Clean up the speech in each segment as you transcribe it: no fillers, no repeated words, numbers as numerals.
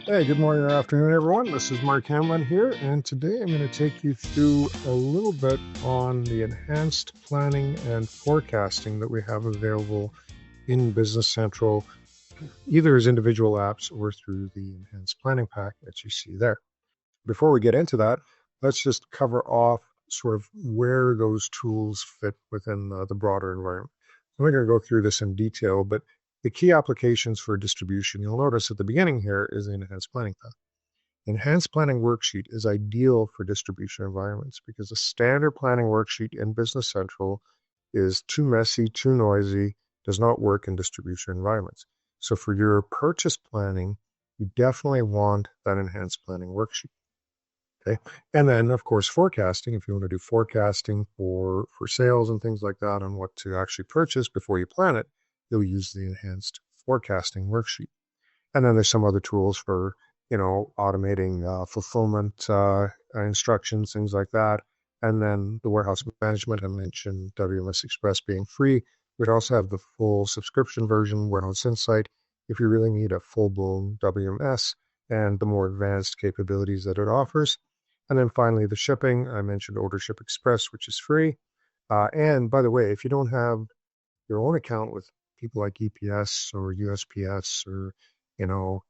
Hey, good morning or afternoon, everyone. This is Mark Hamlin here, and today I'm going to take you through a little bit on the enhanced planning and forecasting that we have available in Business Central, either as individual apps or through the enhanced planning pack that you see there. Before we get into that, let's just cover off sort of where those tools fit within the broader environment. I'm not going to go through this in detail, but the key applications for distribution, you'll notice at the beginning here is the enhanced planning pack. Enhanced Planning Worksheet is ideal for distribution environments because a standard planning worksheet in Business Central is too messy, too noisy, does not work in distribution environments. So for your purchase planning, you definitely want that Enhanced Planning Worksheet. Okay. And then, of course, forecasting, if you want to do forecasting for sales and things like that on what to actually purchase before you plan it, you'll use the Enhanced Forecasting Worksheet. And then there's some other tools for, automating fulfillment instructions, things like that. And then the warehouse management, I mentioned WMS Express being free. We'd also have the full subscription version, Warehouse Insight, if you really need a full-blown WMS and the more advanced capabilities that it offers. And then finally, the shipping, I mentioned Order Ship Express, which is free. And by the way, if you don't have your own account with people like EPS or USPS or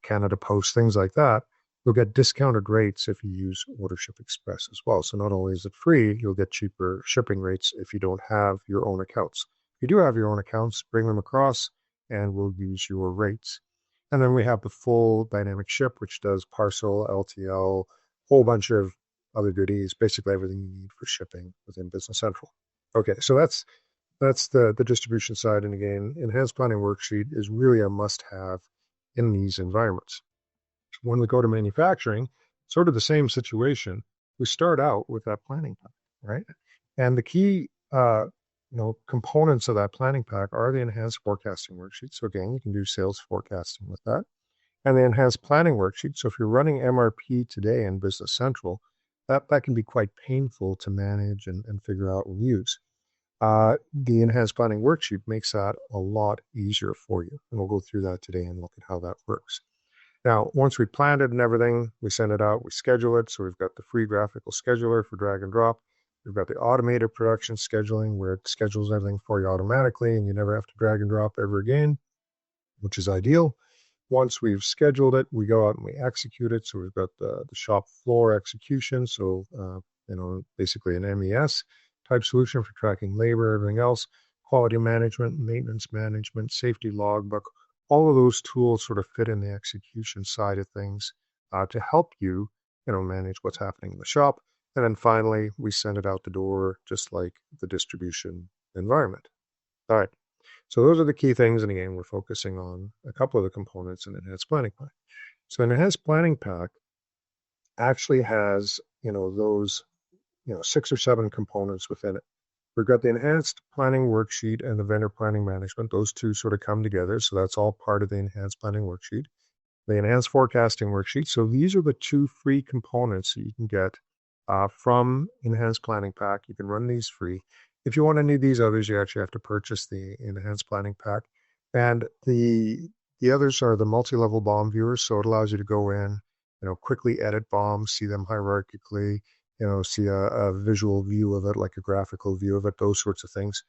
Canada Post, things like that, you'll get discounted rates if you use Order Ship Express as well. So not only is it free, you'll get cheaper shipping rates if you don't have your own accounts. If you do have your own accounts, bring them across and we'll use your rates. And then we have the full dynamic ship, which does parcel, LTL, whole bunch of other goodies, basically everything you need for shipping within Business Central. Okay, so that's the distribution side. And again, Enhanced Planning Worksheet is really a must-have in these environments. When we go to manufacturing, sort of the same situation. We start out with that planning pack, right? And the key, components of that planning pack are the enhanced forecasting worksheet. So again, you can do sales forecasting with that, and the enhanced planning worksheet. So if you're running MRP today in Business Central, that can be quite painful to manage and figure out and use. The enhanced planning worksheet makes that a lot easier for you. And we'll go through that today and look at how that works. Now, once we planned it and everything, we send it out, we schedule it. So we've got the free graphical scheduler for drag and drop. We've got the automated production scheduling where it schedules everything for you automatically and you never have to drag and drop ever again, which is ideal. Once we've scheduled it, we go out and we execute it. So we've got the shop floor execution. So, basically an MES type solution for tracking labor, everything else, quality management, maintenance management, safety logbook. All of those tools sort of fit in the execution side of things to help you, manage what's happening in the shop. And then finally, we send it out the door, just like the distribution environment. All right. So those are the key things. And again, we're focusing on a couple of the components in Enhanced Planning Pack. So an Enhanced Planning Pack actually has, those, 6 or 7 components within it. We've got the Enhanced Planning Worksheet and the Vendor Planning Management. Those two sort of come together. So that's all part of the Enhanced Planning Worksheet. The Enhanced Forecasting Worksheet. So these are the 2 free components that you can get from Enhanced Planning Pack. You can run these free. If you want any of these others, you actually have to purchase the Enhanced Planning Pack. And the others are the multi-level BOM viewers. So it allows you to go in, quickly edit BOMs, see them hierarchically, see a visual view of it, like a graphical view of it, those sorts of things.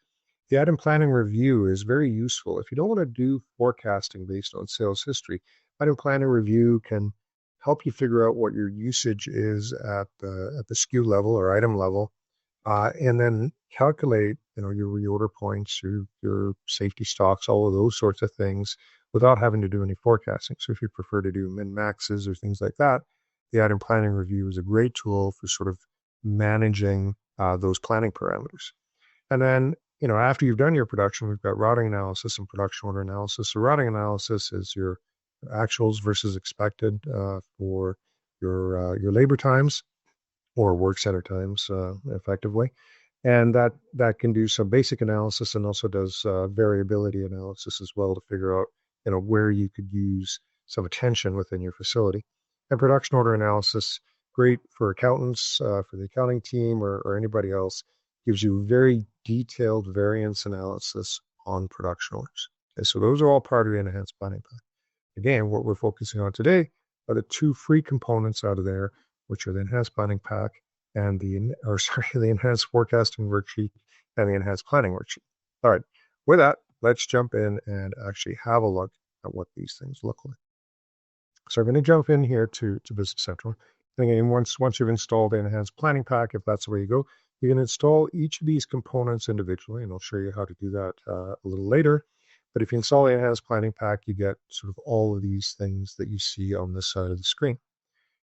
The item planning review is very useful. If you don't want to do forecasting based on sales history, item planning review can help you figure out what your usage is at the SKU level or item level, and then calculate, your reorder points, your safety stocks, all of those sorts of things without having to do any forecasting. So if you prefer to do min-maxes or things like that, the item planning review is a great tool for sort of managing those planning parameters. And then, after you've done your production, we've got routing analysis and production order analysis. So routing analysis is your actuals versus expected for your labor times or work center times, effectively. And that can do some basic analysis and also does variability analysis as well to figure out, where you could use some attention within your facility. And production order analysis, great for accountants, for the accounting team or anybody else, gives you very detailed variance analysis on production orders. Okay, so those are all part of the Enhanced Planning Pack. Again, what we're focusing on today are the two free components out of there, which are the Enhanced Planning Pack and the Enhanced Forecasting Worksheet and the Enhanced Planning Worksheet. All right, with that, let's jump in and actually have a look at what these things look like. So I'm going to jump in here to Business Central. And again, once you've installed the Enhanced Planning Pack, if that's the way you go, you can install each of these components individually, and I'll show you how to do that a little later. But if you install the Enhanced Planning Pack, you get sort of all of these things that you see on this side of the screen.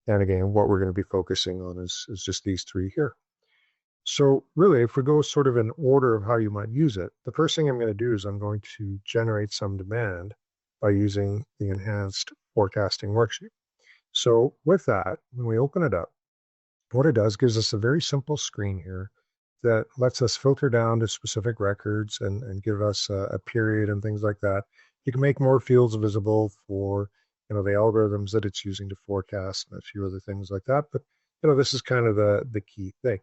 And again, what we're going to be focusing on is just these three here. So really, if we go sort of in order of how you might use it, the first thing I'm going to do is I'm going to generate some demand by using the Enhanced Forecasting Worksheet. So with that, when we open it up, what it does gives us a very simple screen here that lets us filter down to specific records and give us a period and things like that. You can make more fields visible for the algorithms that it's using to forecast and a few other things like that. But this is kind of the key thing.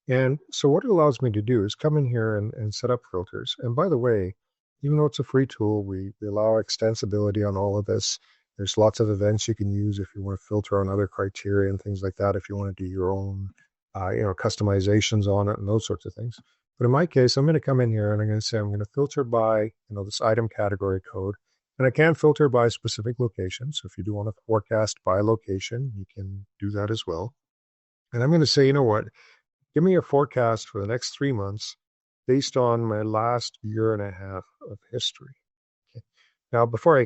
And so what it allows me to do is come in here and set up filters. And by the way, even though it's a free tool, we allow extensibility on all of this. There's lots of events you can use if you want to filter on other criteria and things like that, if you want to do your own, customizations on it and those sorts of things. But in my case, I'm going to come in here and I'm going to say I'm going to filter by, this item category code. And I can filter by specific locations. So if you do want to forecast by location, you can do that as well. And I'm going to say, you know what? Give me a forecast for the next 3 months based on my last year and a half of history. Okay. Now, before I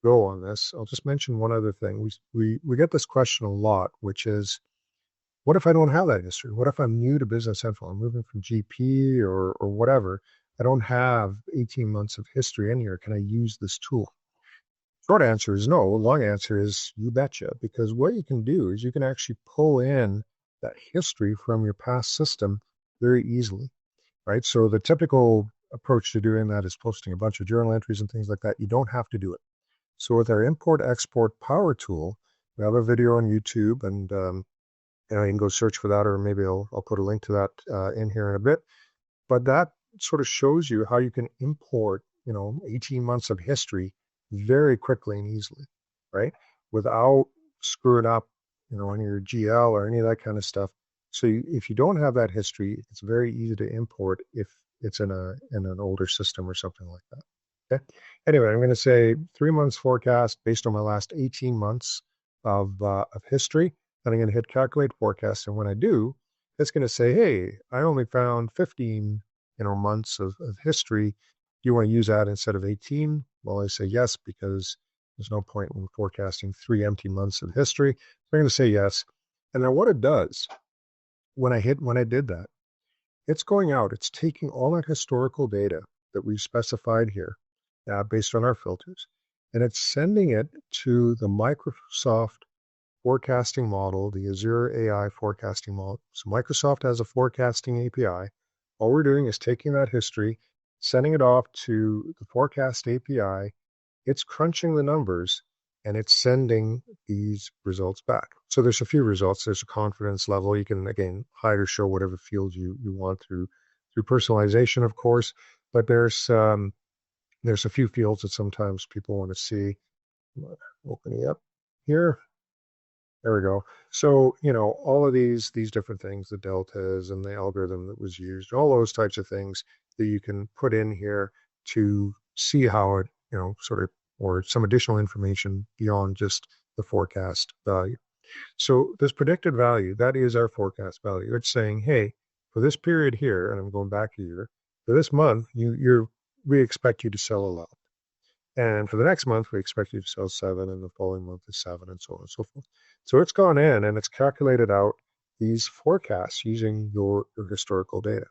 go on this, I'll just mention one other thing. We get this question a lot, which is, what if I don't have that history? What if I'm new to Business Central? I'm moving from GP or whatever. I don't have 18 months of history in here. Can I use this tool? Short answer is no. Long answer is you betcha, because what you can do is you can actually pull in that history from your past system very easily, right? So the typical approach to doing that is posting a bunch of journal entries and things like that. You don't have to do it. So with our import export power tool, we have a video on YouTube, and you can go search for that, or maybe I'll put a link to that in here in a bit. But that sort of shows you how you can import 18 months of history very quickly and easily, right? Without screwing up on your GL or any of that kind of stuff. So if you don't have that history, it's very easy to import if it's in an older system or something like that. Okay. Anyway, I'm going to say 3 months forecast based on my last 18 months of history. Then I'm going to hit calculate forecast. And when I do, it's going to say, hey, I only found 15 months of history. Do you want to use that instead of 18? Well, I say yes, because there's no point in forecasting 3 empty months of history. So I'm going to say yes. And then what it does when I did that, it's going out, it's taking all that historical data that we've specified here based on our filters, and it's sending it to the Microsoft forecasting model, the Azure AI forecasting model. So Microsoft has a forecasting API. All we're doing is taking that history, sending it off to the forecast API. It's crunching the numbers, and it's sending these results back. So there's a few results. There's a confidence level. You can, again, hide or show whatever fields you want through personalization, of course. But there's a few fields that sometimes people want to see. Opening up here. There we go. So, all of these different things, the deltas and the algorithm that was used, all those types of things that you can put in here to see how it, sort of, or some additional information beyond just the forecast value. So this predicted value, that is our forecast value. It's saying, hey, for this period here, and I'm going back a year, for this month, we expect you to sell a lot. And for the next month, we expect you to sell 7, and the following month is 7, and so on and so forth. So it's gone in and it's calculated out these forecasts using your historical data.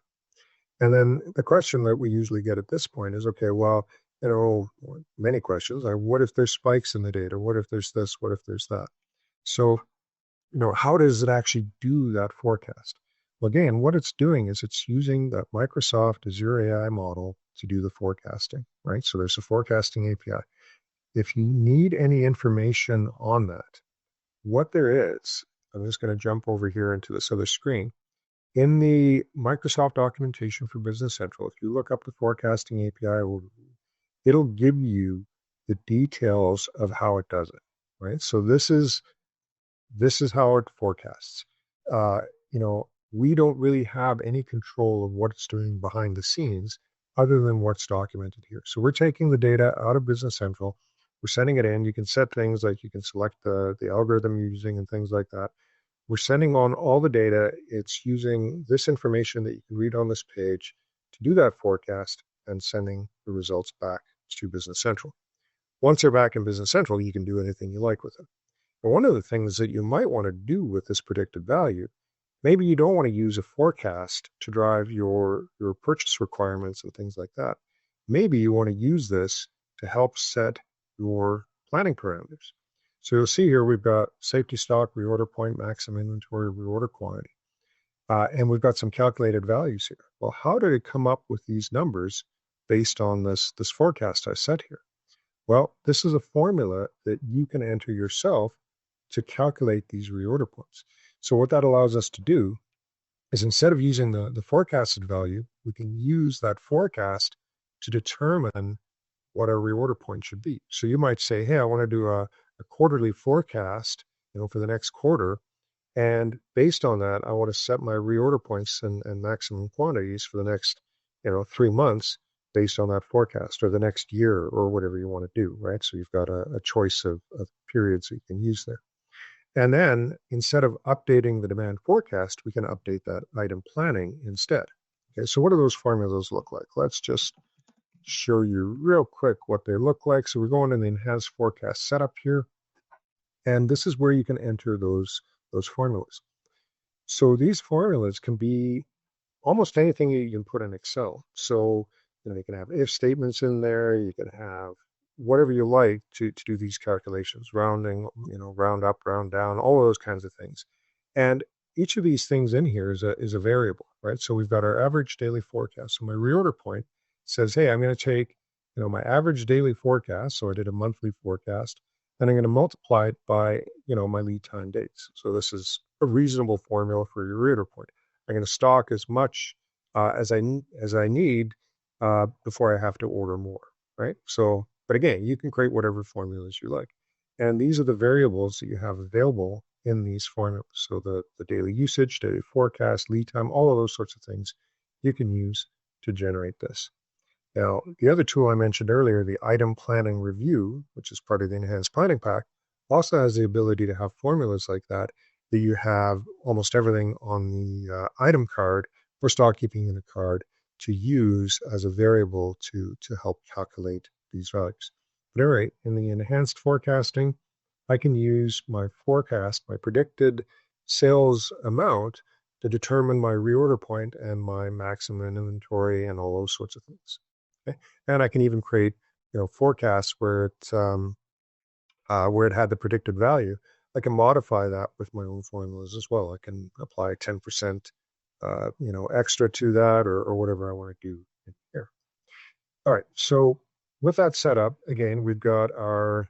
And then the question that we usually get at this point is, okay, well, many questions. What if there's spikes in the data? What if there's this? What if there's that? So, how does it actually do that forecast? Well, again, what it's doing is it's using that Microsoft Azure AI model to do the forecasting, right? So there's a forecasting API. If you need any information on that, what there is, I'm just going to jump over here into this other screen. In the Microsoft documentation for Business Central, if you look up the forecasting API, it'll give you the details of how it does it. right? So this is how it forecasts. Uh, we don't really have any control of what it's doing behind the scenes other than what's documented here. So we're taking the data out of Business Central, we're sending it in. You can set things like you can select the algorithm you're using and things like that. We're sending on all the data. It's using this information that you can read on this page to do that forecast and sending the results back to Business Central. Once they're back in Business Central, you can do anything you like with them. But one of the things that you might want to do with this predicted value, maybe you don't want to use a forecast to drive your purchase requirements and things like that. Maybe you want to use this to help set your planning parameters. So you'll see here we've got safety stock, reorder point, maximum inventory, reorder quantity. And we've got some calculated values here. Well, how did it come up with these numbers based on this forecast I set here? Well, this is a formula that you can enter yourself to calculate these reorder points. So what that allows us to do is instead of using the forecasted value, we can use that forecast to determine what our reorder point should be. So you might say, hey, I want to do a quarterly forecast, for the next quarter. And based on that, I want to set my reorder points and maximum quantities for the next, 3 months based on that forecast, or the next year, or whatever you want to do, right? So you've got a choice of periods that you can use there. And then instead of updating the demand forecast, we can update that item planning instead. Okay, so what do those formulas look like? Let's just show you real quick what they look like. So we're going in the enhanced forecast setup here, and this is where you can enter those formulas. So these formulas can be almost anything you can put in Excel. So you can have if statements in there, you can have whatever you like to do these calculations, rounding, round up, round down, all of those kinds of things. And each of these things in here is a variable, right? So we've got our average daily forecast. So my reorder point says, hey, I'm going to take, my average daily forecast. So I did a monthly forecast, and I'm going to multiply it by, my lead time days. So this is a reasonable formula for your reorder point. I'm going to stock as much as I need before I have to order more, right? So, but again, you can create whatever formulas you like. And these are the variables that you have available in these formulas. So the daily usage, daily forecast, lead time, all of those sorts of things you can use to generate this. Now, the other tool I mentioned earlier, the item planning review, which is part of the enhanced planning pack, also has the ability to have formulas like that you have almost everything on the item card or stock keeping unit card to use as a variable to help calculate these values. But all right, in the enhanced forecasting, I can use my forecast, my predicted sales amount, to determine my reorder point and my maximum inventory and all those sorts of things. Okay? And I can even create, forecasts where it had the predicted value. I can modify that with my own formulas as well. I can apply 10%, extra to that, or whatever I want to do in here. All right. So with that set up, again, we've got our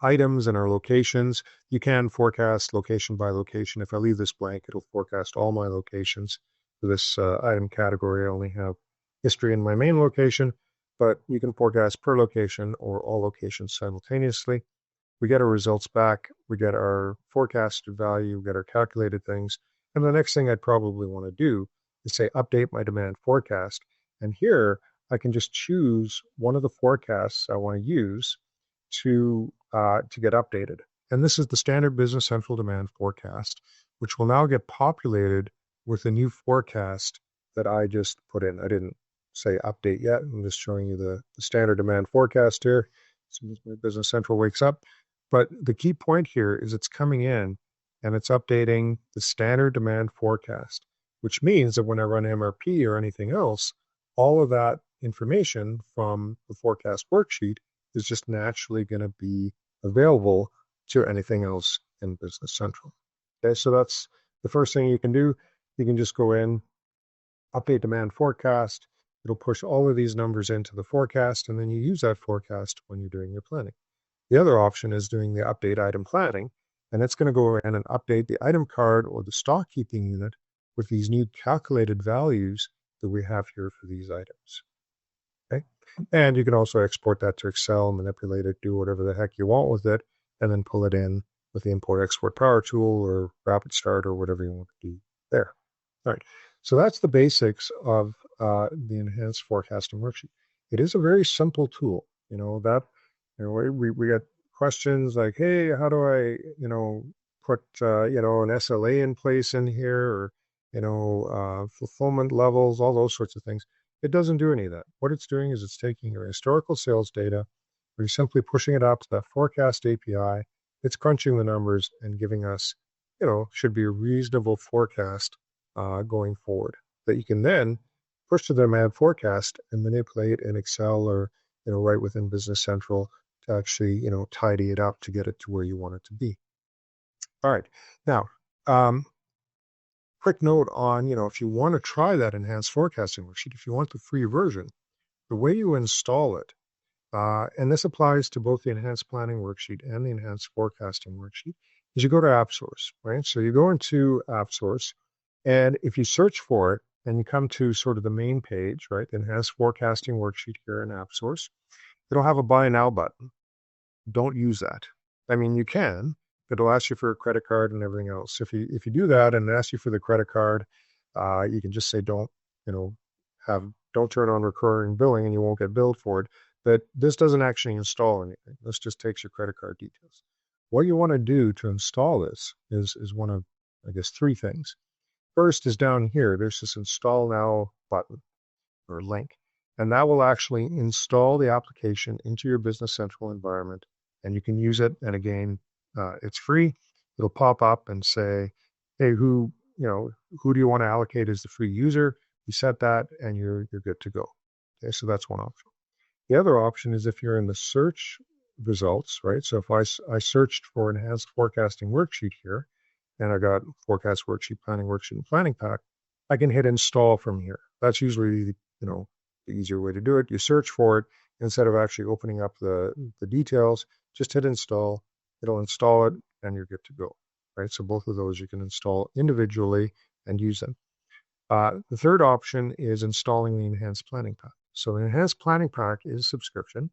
items and our locations. You can forecast location by location. If I leave this blank, it'll forecast all my locations. For this item category, I only have history in my main location, but you can forecast per location or all locations simultaneously. We get our results back, we get our forecasted value, we get our calculated things. And the next thing I'd probably want to do is say, update my demand forecast. And here I can just choose one of the forecasts I want to use to get updated. And this is the standard Business Central demand forecast, which will now get populated with a new forecast that I just put in. I didn't say update yet. I'm just showing you the standard demand forecast here. As soon as my Business Central wakes up. But the key point here is it's coming in and it's updating the standard demand forecast, which means that when I run MRP or anything else, all of that information from the forecast worksheet is just naturally going to be available to anything else in Business Central. Okay, so that's the first thing you can do. You can just go in, update demand forecast. It'll push all of these numbers into the forecast, and then you use that forecast when you're doing your planning. The other option is doing the update item planning, and it's going to go in and update the item card or the stock keeping unit with these new calculated values that we have here for these items. Okay. And you can also export that to Excel, manipulate it, do whatever the heck you want with it, and then pull it in with the import export power tool or rapid start or whatever you want to do there. All right. So that's the basics of the enhanced forecasting worksheet. It is a very simple tool. We get questions like, hey, how do I, put, an SLA in place in here, or, fulfillment levels, all those sorts of things. It doesn't do any of that. What it's doing is it's taking your historical sales data, we're simply pushing it out to that forecast API. It's crunching the numbers and giving us, should be a reasonable forecast going forward that you can then push to the demand forecast and manipulate in Excel or, right within Business Central to actually, tidy it up to get it to where you want it to be. All right. Now, quick note on, if you want to try that enhanced forecasting worksheet, if you want the free version, the way you install it, and this applies to both the enhanced planning worksheet and the enhanced forecasting worksheet, is you go to AppSource, right? So you go into AppSource, and if you search for it and you come to sort of the main page, right, the enhanced forecasting worksheet here in AppSource, it'll have a buy now button. Don't use that. I mean, you can, but it'll ask you for a credit card and everything else. If you do that and it asks you for the credit card, you can just say you know, don't turn on recurring billing and you won't get billed for it. But this doesn't actually install anything. This just takes your credit card details. What you want to do to install this is one of, I guess, three things. First is down here. There's this install now button or link, and that will actually install the application into your Business Central environment, and you can use it. And again, it's free. It'll pop up and say, "Hey, who do you want to allocate as the free user?" You set that, and you're good to go. Okay, so that's one option. The other option is if you're in the search results, right? So if I searched for enhanced forecasting worksheet here, and I got forecast worksheet, planning worksheet, and planning pack, I can hit install from here. That's usually, the easier way to do it. You search for it instead of actually opening up the details, just hit install. It'll install it and you're good to go, right? So both of those you can install individually and use them. The third option is installing the enhanced planning pack. So the enhanced planning pack is subscription,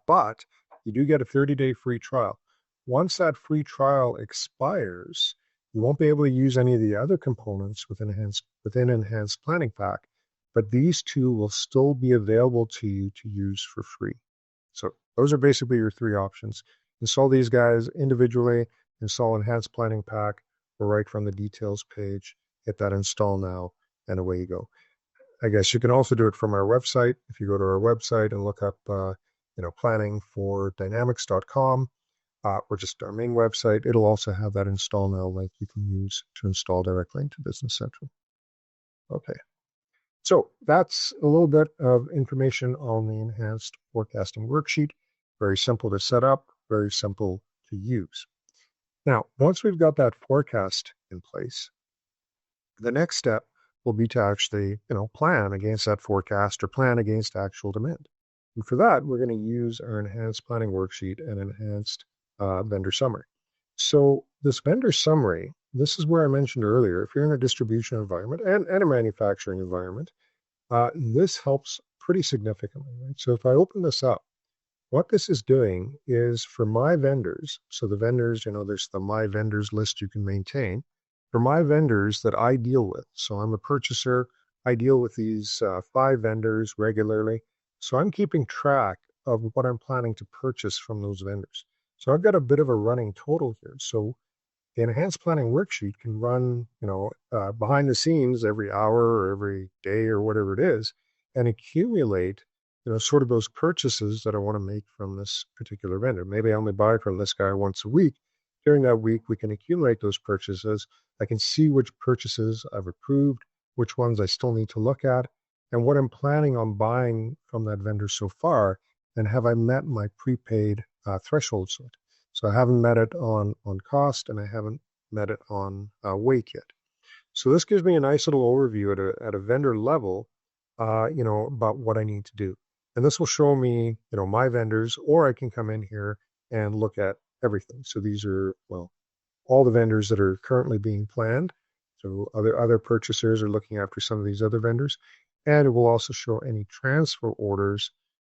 but you do get a 30-day free trial. Once that free trial expires, you won't be able to use any of the other components within Enhanced Planning Pack, but these two will still be available to you to use for free. So those are basically your three options. Install these guys individually, install Enhanced Planning Pack, or right from the details page, hit that install now, and away you go. I guess you can also do it from our website. If you go to our website and look up, planningfordynamics.com, or just our main website, it'll also have that install now link you can use to install directly into Business Central. Okay. So that's a little bit of information on the enhanced forecasting worksheet. Very simple to set up, very simple to use. Now, once we've got that forecast in place, the next step will be to actually, plan against that forecast or plan against actual demand. And for that, we're going to use our enhanced planning worksheet and enhanced vendor summary. So this vendor summary, this is where I mentioned earlier, if you're in a distribution environment and a manufacturing environment, this helps pretty significantly, right? So if I open this up, what this is doing is for my vendors, so the vendors, there's the my vendors list you can maintain. For my vendors that I deal with, so I'm a purchaser, I deal with these 5 vendors regularly. So I'm keeping track of what I'm planning to purchase from those vendors. So I've got a bit of a running total here. So the enhanced planning worksheet can run, behind the scenes every hour or every day or whatever it is, and accumulate, sort of those purchases that I want to make from this particular vendor. Maybe I only buy from this guy once a week. During that week, we can accumulate those purchases. I can see which purchases I've approved, which ones I still need to look at, and what I'm planning on buying from that vendor so far, and have I met my prepaid thresholds. So I haven't met it on cost, and I haven't met it on weight yet. So this gives me a nice little overview at a vendor level, about what I need to do. And this will show me, my vendors, or I can come in here and look at everything. So these are, all the vendors that are currently being planned. So other purchasers are looking after some of these other vendors. And it will also show any transfer orders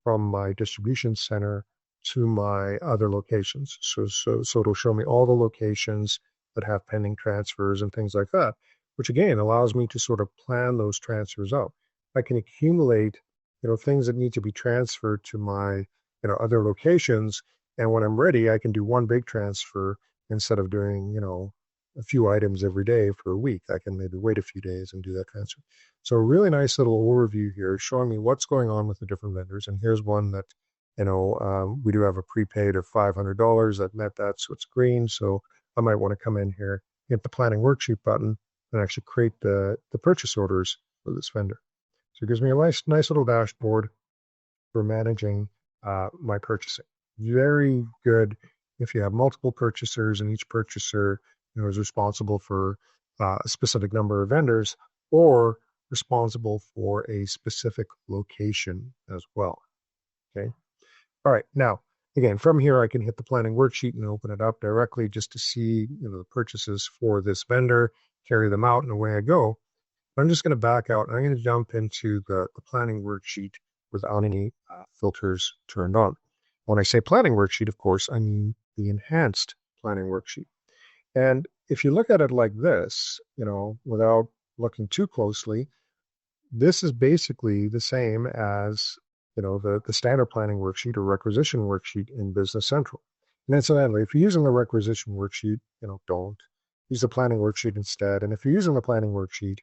from my distribution center to my other locations. So it'll show me all the locations that have pending transfers and things like that, which again allows me to sort of plan those transfers out. I can accumulate, things that need to be transferred to my, other locations. And when I'm ready, I can do one big transfer instead of doing, a few items every day for a week. I can maybe wait a few days and do that transfer. So a really nice little overview here showing me what's going on with the different vendors. And here's one that, we do have a prepaid of $500 that met that, so it's green. So I might want to come in here, hit the planning worksheet button, and actually create the purchase orders for this vendor. So it gives me a nice little dashboard for managing my purchasing. Very good if you have multiple purchasers and each purchaser is responsible for a specific number of vendors or responsible for a specific location as well. Okay. All right. Now, again, from here, I can hit the planning worksheet and open it up directly just to see the purchases for this vendor, carry them out, and away I go. I'm just going to back out and I'm going to jump into the planning worksheet without any filters turned on. When I say planning worksheet, of course, I mean the enhanced planning worksheet. And if you look at it like this, without looking too closely, this is basically the same as, the standard planning worksheet or requisition worksheet in Business Central. And incidentally, if you're using the requisition worksheet, don't. Use the planning worksheet instead. And if you're using the planning worksheet,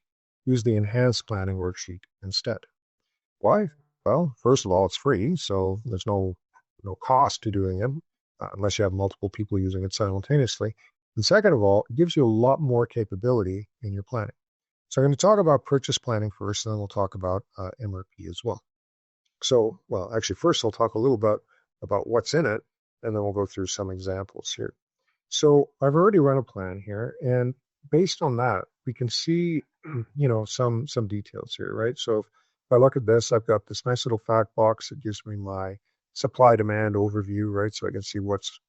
use the enhanced planning worksheet instead. Why? Well, first of all, it's free, so there's no cost to doing it unless you have multiple people using it simultaneously. And second of all, it gives you a lot more capability in your planning. So I'm going to talk about purchase planning first, and then we'll talk about MRP as well. So, well, actually, first I'll talk a little bit about what's in it, and then we'll go through some examples here. So I've already run a plan here, and based on that, we can see, some details here, right? So if I look at this, I've got this nice little fact box that gives me my supply demand overview, right? So I can see what's,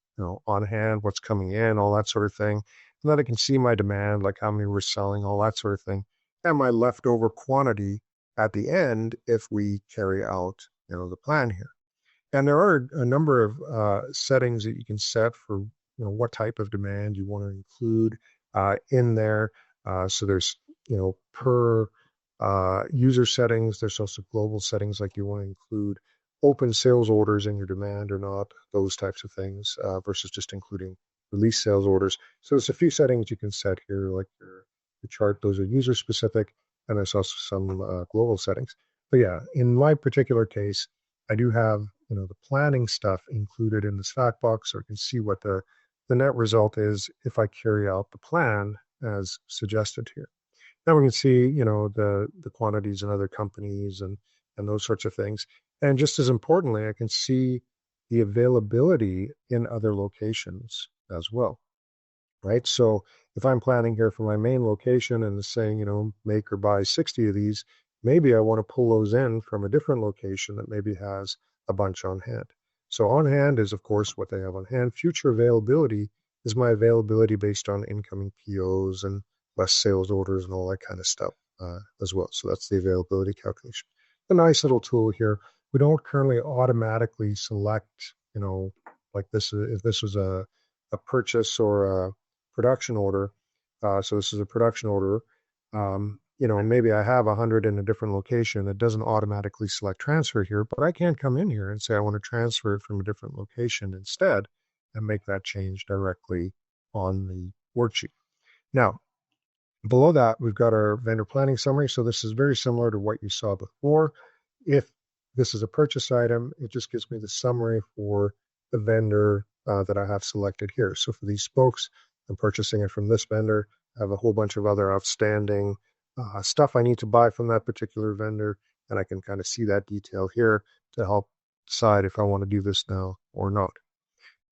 on hand, what's coming in, all that sort of thing. And then I can see my demand, like how many we're selling, all that sort of thing, and my leftover quantity at the end if we carry out, the plan here. And there are a number of settings that you can set for, what type of demand you want to include in there. So there's, per user settings. There's also global settings like you want to include open sales orders in your demand or not, those types of things versus just including release sales orders. So there's a few settings you can set here, like your chart. Those are user specific, and there's also some global settings. But yeah, in my particular case, I do have the planning stuff included in this fact box, so I can see what the net result is if I carry out the plan as suggested here. Now we can see, the quantities in other companies and those sorts of things. And just as importantly, I can see the availability in other locations as well, right? So if I'm planning here for my main location and it's saying, make or buy 60 of these, maybe I want to pull those in from a different location that maybe has a bunch on hand. So on hand is, of course, what they have on hand. Future availability is my availability based on incoming POs and less sales orders and all that kind of stuff as well. So that's the availability calculation. A nice little tool here. We don't currently automatically select, like this, if this was a purchase or a production order. So this is a production order. Maybe I have 100 in a different location. It doesn't automatically select transfer here, but I can come in here and say I want to transfer it from a different location instead and make that change directly on the worksheet. Now, below that, we've got our vendor planning summary. So this is very similar to what you saw before. If this is a purchase item, it just gives me the summary for the vendor that I have selected here. So for these spokes, I'm purchasing it from this vendor. I have a whole bunch of other outstanding stuff I need to buy from that particular vendor, and I can kind of see that detail here to help decide if I want to do this now or not.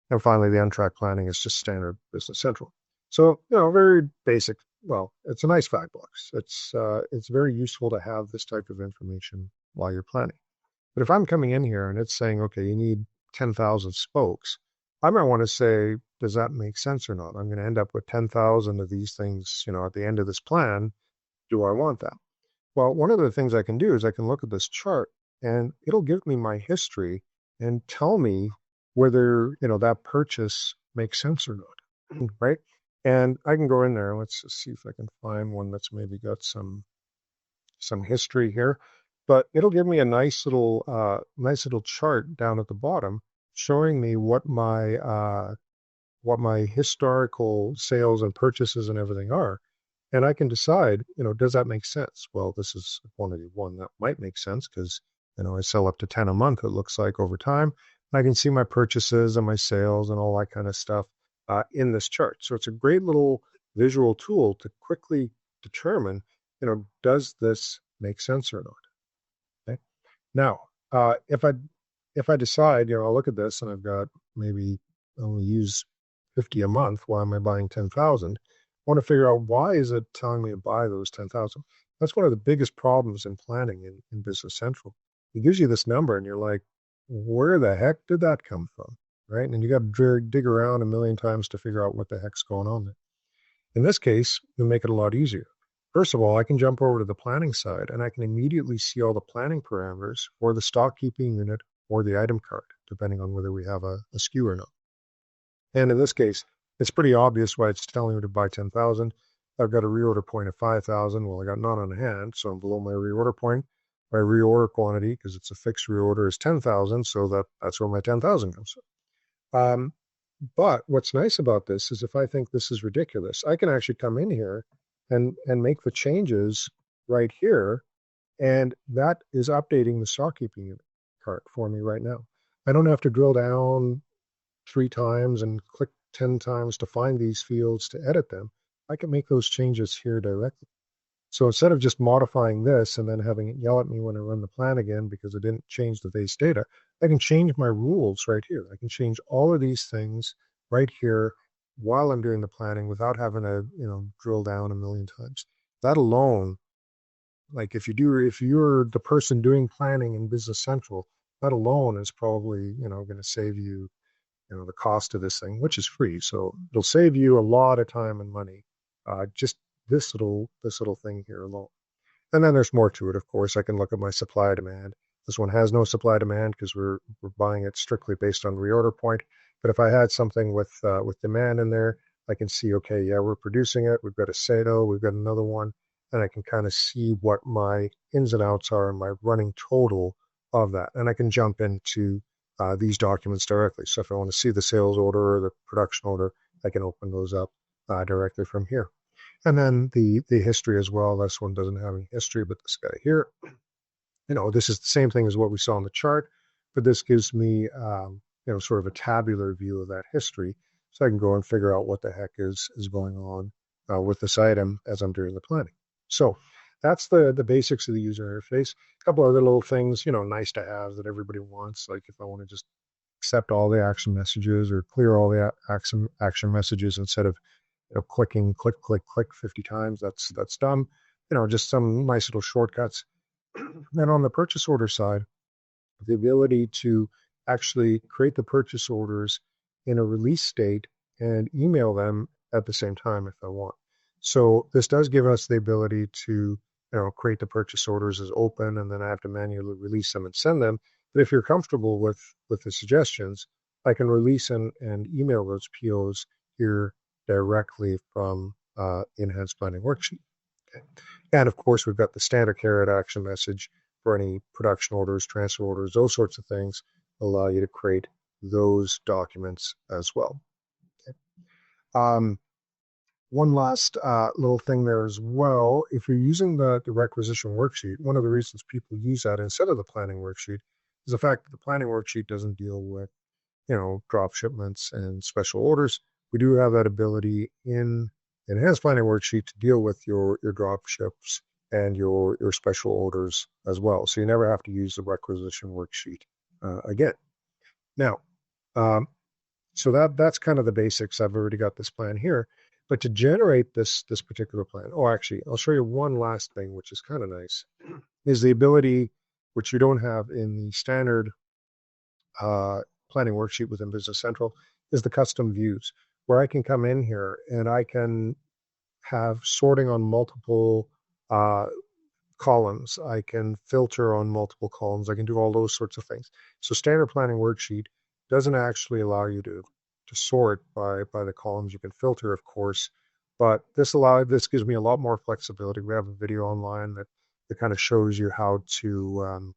And finally, the untracked planning is just standard Business Central. So, very basic. Well, it's a nice fact box. It's very useful to have this type of information while you're planning. But if I'm coming in here and it's saying, okay, you need 10,000 spokes, I might want to say, does that make sense or not? I'm going to end up with 10,000 of these things, at the end of this plan. Do I want that? Well, one of the things I can do is I can look at this chart and it'll give me my history and tell me whether, that purchase makes sense or not, right? And I can go in there. Let's just see if I can find one that's maybe got some history here. But it'll give me a nice little chart down at the bottom showing me what my historical sales and purchases and everything are. And I can decide, does that make sense? Well, this is quantity one that might make sense because, I sell up to 10 a month, it looks like over time. And I can see my purchases and my sales and all that kind of stuff in this chart. So it's a great little visual tool to quickly determine, does this make sense or not? Okay. Now, if I decide, I'll look at this and I've got maybe only use 50 a month. Why am I buying 10,000? I want to figure out why is it telling me to buy those 10,000? That's one of the biggest problems in planning in Business Central. It gives you this number and you're like, where the heck did that come from? Right? And you got to dig around a million times to figure out what the heck's going on there. In this case, we make it a lot easier. First of all, I can jump over to the planning side and I can immediately see all the planning parameters for the stock keeping unit or the item card, depending on whether we have a SKU or not. And in this case, it's pretty obvious why it's telling me to buy 10,000. I've got a reorder point of 5,000. Well, I got none on hand, so I'm below my reorder point. My reorder quantity, because it's a fixed reorder, is 10,000, so that's where my 10,000 comes from. But what's nice about this is if I think this is ridiculous, I can actually come in here and make the changes right here, and that is updating the stock keeping unit cart for me right now. I don't have to drill down 3 times and click 10 times to find these fields to edit them. I can make those changes here directly. So instead of just modifying this and then having it yell at me when I run the plan again because it didn't change the base data, I can change my rules right here. I can change all of these things right here while I'm doing the planning without having to, drill down a million times. That alone, like if you're the person doing planning in Business Central, that alone is probably, going to save you, the cost of this thing, which is free. So it'll save you a lot of time and money. Just this little thing here alone. And then there's more to it, of course. I can look at my supply demand. This one has no supply demand because we're buying it strictly based on reorder point. But if I had something with demand in there, I can see, okay, yeah, we're producing it. We've got a sale. We've got another one. And I can kind of see what my ins and outs are and my running total of that. And I can jump into these documents directly. So if I want to see the sales order or the production order, I can open those up directly from here. And then the history as well. This one doesn't have any history, but this guy here, this is the same thing as what we saw on the chart, but this gives me, sort of a tabular view of that history. So I can go and figure out what the heck is going on with this item as I'm doing the planning. So that's the basics of the user interface. A couple other little things, nice to have that everybody wants. Like if I want to just accept all the action messages or clear all the action messages instead of clicking click click click 50 times, that's dumb. Just some nice little shortcuts. And on the purchase order side, the ability to actually create the purchase orders in a release state and email them at the same time if I want. So this does give us the ability to create the purchase orders as open, and then I have to manually release them and send them. But if you're comfortable with the suggestions, I can release and email those POs here directly from Enhanced Planning Worksheet. Okay. And of course, we've got the standard carrot action message for any production orders, transfer orders, those sorts of things allow you to create those documents as well. Okay. One last little thing there as well. If you're using the requisition worksheet, one of the reasons people use that instead of the planning worksheet is the fact that the planning worksheet doesn't deal with, drop shipments and special orders. We do have that ability in Enhanced Planning Worksheet to deal with your drop ships and your special orders as well. So you never have to use the requisition worksheet again. Now, so that's kind of the basics. I've already got this plan here. But to generate this particular plan, actually, I'll show you one last thing, which is kind of nice, is the ability, which you don't have in the standard planning worksheet within Business Central, is the custom views, where I can come in here and I can have sorting on multiple columns. I can filter on multiple columns. I can do all those sorts of things. So standard planning worksheet doesn't actually allow you to sort by the columns. You can filter, of course, but this gives me a lot more flexibility. We have a video online that kind of shows you how to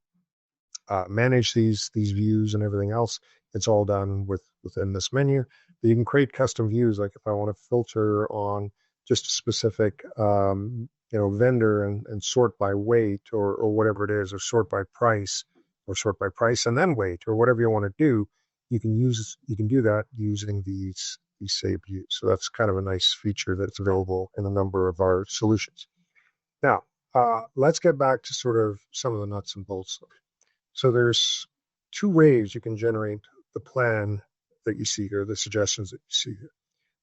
manage these views and everything else. It's all done within this menu. But you can create custom views, like if I want to filter on just a specific vendor and sort by weight or whatever it is, or sort by price, and then weight, or whatever you want to do. You can do that using these saved views. So that's kind of a nice feature that's available in a number of our solutions. Now, let's get back to sort of some of the nuts and bolts. So there's two ways you can generate the plan that you see here, the suggestions that you see here.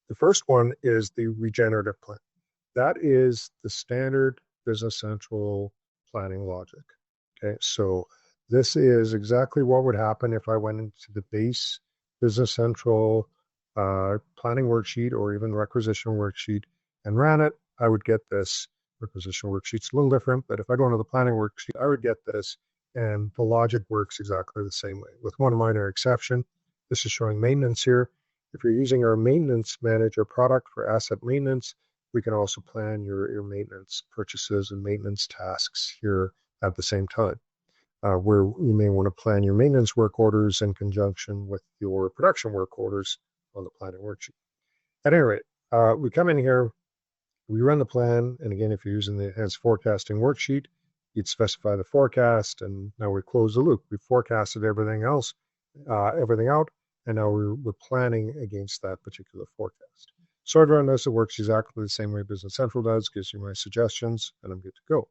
The first one is the regenerative plan. That is the standard Business Central planning logic. Okay, so this is exactly what would happen if I went into the base Business Central planning worksheet or even requisition worksheet and ran it. I would get this. Requisition worksheet's a little different, but if I go into the planning worksheet, I would get this, and the logic works exactly the same way, with one minor exception. This is showing maintenance here. If you're using our maintenance manager product for asset maintenance, we can also plan your maintenance purchases and maintenance tasks here at the same time, where you may want to plan your maintenance work orders in conjunction with your production work orders on the planning worksheet. At any rate, we come in here, we run the plan, and again, if you're using the Enhanced Forecasting Worksheet, you'd specify the forecast, and now we close the loop. We forecasted everything else, everything out, and now we're planning against that particular forecast. So I'd run this. It works exactly the same way Business Central does, gives you my suggestions, and I'm good to go.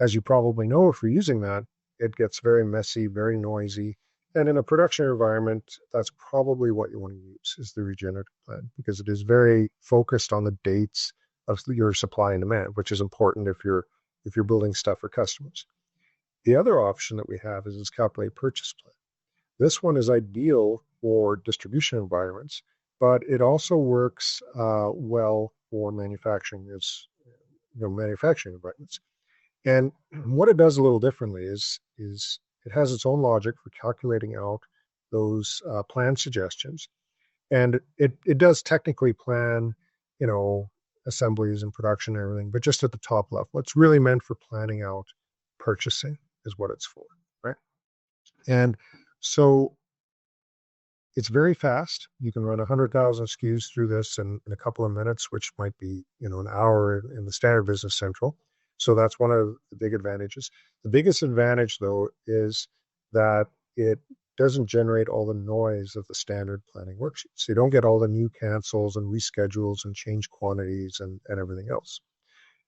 As you probably know, if you're using that, it gets very messy, very noisy, and in a production environment, that's probably what you want to use, is the regenerative plan, because it is very focused on the dates of your supply and demand, which is important if you're building stuff for customers. The other option that we have is this calculate purchase plan. This one is ideal for distribution environments, but it also works well for manufacturing manufacturing environments. And what it does a little differently is it has its own logic for calculating out those plan suggestions, and it does technically plan, assemblies and production and everything, but just at the top level. It's really meant for planning out purchasing is what it's for, right? And so it's very fast. You can run 100,000 SKUs through this in a couple of minutes, which might be, an hour in the standard Business Central. So that's one of the big advantages. The biggest advantage, though, is that it doesn't generate all the noise of the standard planning worksheet. So you don't get all the new cancels and reschedules and change quantities and everything else.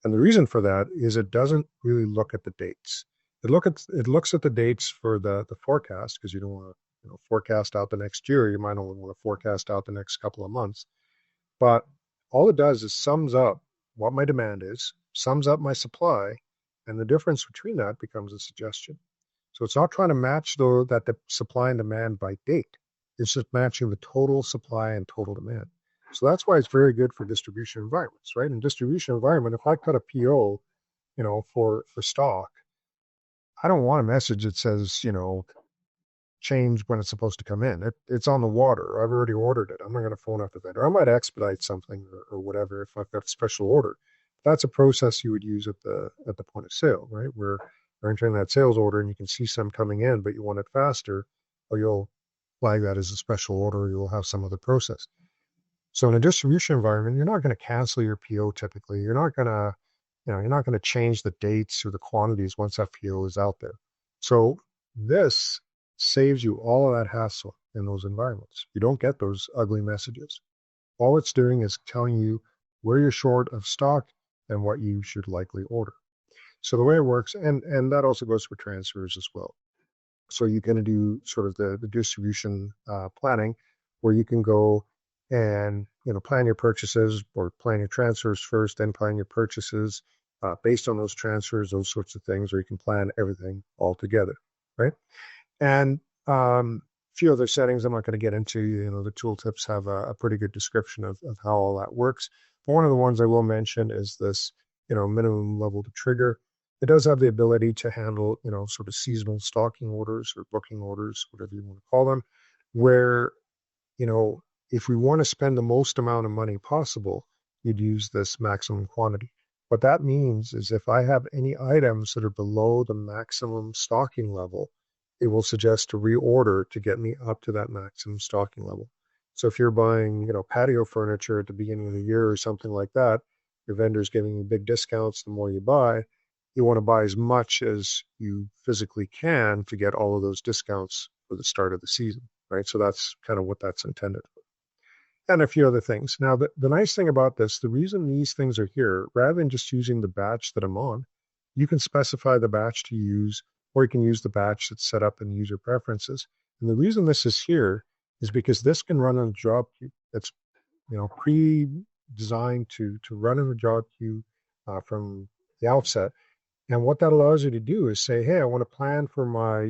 And the reason for that is it doesn't really look at the dates. It looks at the dates for the forecast, because you don't want to forecast out the next year. You might only want to forecast out the next couple of months. But all it does is sums up what my demand is, sums up my supply, and the difference between that becomes a suggestion. So it's not trying to match the supply and demand by date. It's just matching the total supply and total demand. So that's why it's very good for distribution environments, right? In distribution environment, if I cut a PO, for stock, I don't want a message that says, change when it's supposed to come in. It's on the water. I've already ordered it. I'm not going to phone up the vendor. I might expedite something or whatever if I've got a special order. That's a process you would use at the point of sale, right? Where you're entering that sales order and you can see some coming in, but you want it faster, or you'll flag that as a special order, or you'll have some other process. So in a distribution environment, you're not going to cancel your PO typically. You're not going to change the dates or the quantities once that PO is out there. So this saves you all of that hassle in those environments. You don't get those ugly messages. All it's doing is telling you where you're short of stock and what you should likely order. So the way it works, and that also goes for transfers as well. So you can do sort of the distribution planning, where you can go and plan your purchases or plan your transfers first, then plan your purchases based on those transfers, those sorts of things, or you can plan everything all together, right? And a few other settings I'm not going to get into. The tooltips have a pretty good description of how all that works. But one of the ones I will mention is this minimum level to trigger. It does have the ability to handle, sort of seasonal stocking orders or booking orders, whatever you want to call them, where, you know, if we want to spend the most amount of money possible, you'd use this maximum quantity. What that means is if I have any items that are below the maximum stocking level, it will suggest to reorder to get me up to that maximum stocking level. So if you're buying, patio furniture at the beginning of the year or something like that, your vendor's giving you big discounts the more you buy. You want to buy as much as you physically can to get all of those discounts for the start of the season, right? So that's kind of what that's intended for. And a few other things. Now, the nice thing about this, the reason these things are here, rather than just using the batch that I'm on, you can specify the batch to use, or you can use the batch that's set up in user preferences. And the reason this is here is because this can run on a job queue that's, pre-designed to run in a job queue from the outset. And what that allows you to do is say, hey, I want to plan for my,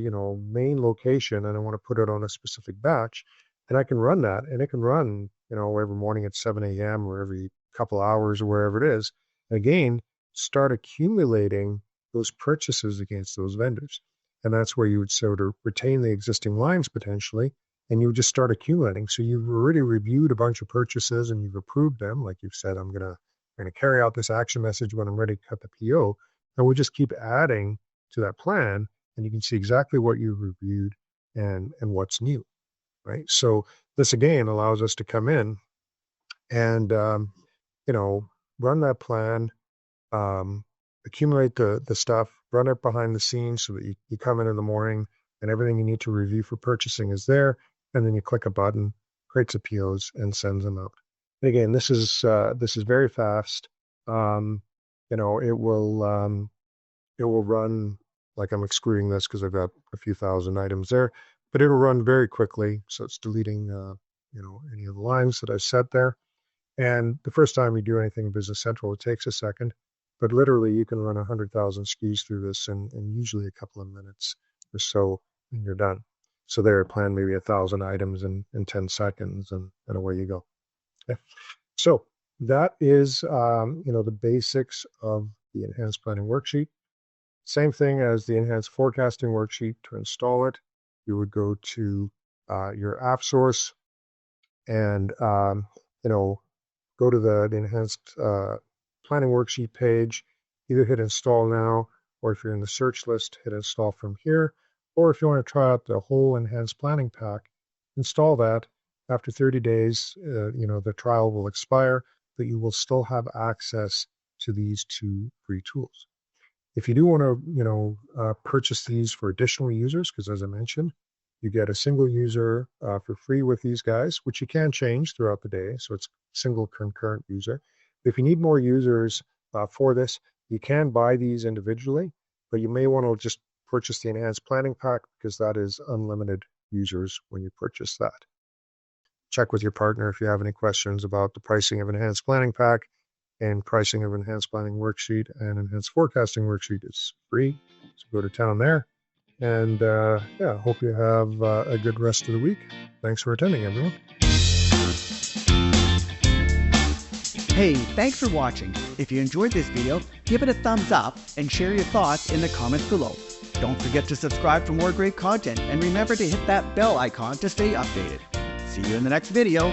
main location and I want to put it on a specific batch. And I can run that and it can run, every morning at 7 a.m. or every couple hours or wherever it is. And again, start accumulating those purchases against those vendors. And that's where you would sort of retain the existing lines potentially, and you would just start accumulating. So you've already reviewed a bunch of purchases and you've approved them. Like you've said, I'm going to carry out this action message when I'm ready to cut the PO. And we'll just keep adding to that plan, and you can see exactly what you've reviewed and what's new, right? So this again allows us to come in and run that plan, accumulate the stuff, run it behind the scenes so that you come in the morning and everything you need to review for purchasing is there, and then you click a button, creates the POs, and sends them out. And again, this is very fast. It will run, like I'm excluding this because I've got a few thousand items there, but it'll run very quickly. So it's deleting, any of the lines that I've set there. And the first time you do anything in Business Central, it takes a second, but literally you can run 100,000 SKUs through this in usually a couple of minutes or so, and you're done. So there, plan maybe 1,000 items in 10 seconds, and away you go. Okay. So that is, the basics of the Enhanced Planning Worksheet. Same thing as the Enhanced Forecasting Worksheet. To install it, you would go to your app source and, go to the Enhanced Planning Worksheet page, either hit install now, or if you're in the search list, hit install from here. Or if you want to try out the whole Enhanced Planning Pack, install that. After 30 days, the trial will expire, but you will still have access to these two free tools. If you do want to, purchase these for additional users, because as I mentioned, you get a single user for free with these guys, which you can change throughout the day. So it's single concurrent user. But if you need more users for this, you can buy these individually, but you may want to just purchase the Enhanced Planning Pack because that is unlimited users when you purchase that. Check with your partner if you have any questions about the pricing of Enhanced Planning Pack, and pricing of Enhanced Planning Worksheet and Enhanced Forecasting Worksheet is free. So go to town there. And hope you have a good rest of the week. Thanks for attending, everyone. Hey, thanks for watching. If you enjoyed this video, give it a thumbs up and share your thoughts in the comments below. Don't forget to subscribe for more great content, and remember to hit that bell icon to stay updated. See you in the next video.